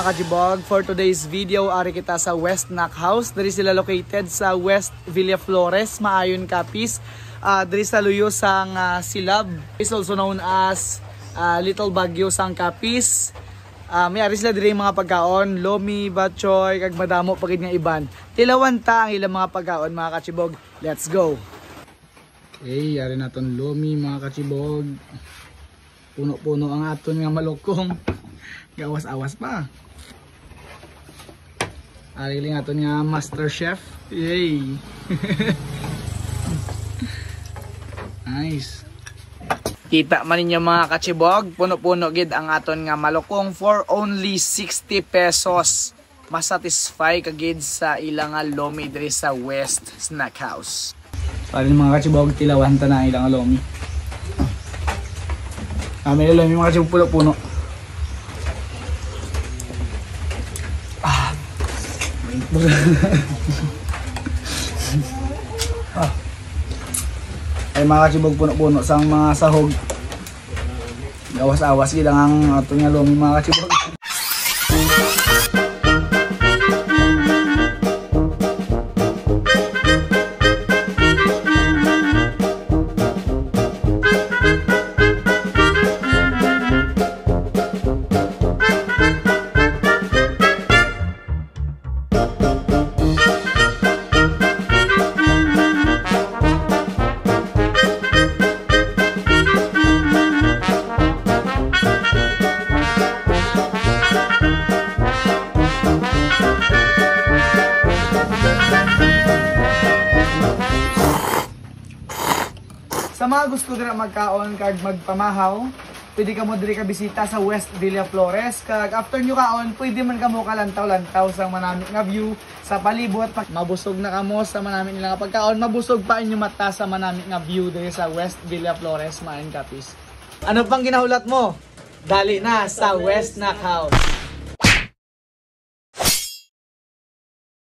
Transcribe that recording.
kajibog. For today's video, ari kita sa West Knock House. Dari sila located sa West Villa Flores, Maayon, Capiz. Dari sa luyo sang Silab, is also known as Little Baguio sang Capiz. May ari sila diri mga pagkaon, lomi, batchoy, kag madamo pagid nga iban. Tilawan ta ang ilang mga pagkaon mga kachibog. Let's go. Okay, ari naton lomi mga kachibog. Puno-puno ang aton nga malukong. Gawas-awas pa. Ari lang aton nga master chef. Yay. Nice. Kita man ninyo mga kachibog, puno-puno gid ang aton nga malukong for only 60 pesos. Masatisfy ka gid sa ilang nga lomi diri sa West Snack House. Para mga kachibog, tilawan ta na ilang nga lomi. May lomi mga kachibog puno-puno. Ay mga kachibog puno-puno sang mga sahog. Gawas-awas gid ang aton nga lomi mga kachibog. Sa mga gusto dira magkaon kag magpamahaw, pwede ka mo diri ka bisita sa West Villa Flores. Kag after nyo kaon, pwede man ka mo kalantaw-lantaw sa manamit nga view sa palibot. Mabusog na kamo sa manamit nila nga pagkaon, mabusog pa inyo mata sa manamit nga view diri sa West Villa Flores, Maayon, Capiz. Ano pang ginahulat mo? Dali na sa West Knock House.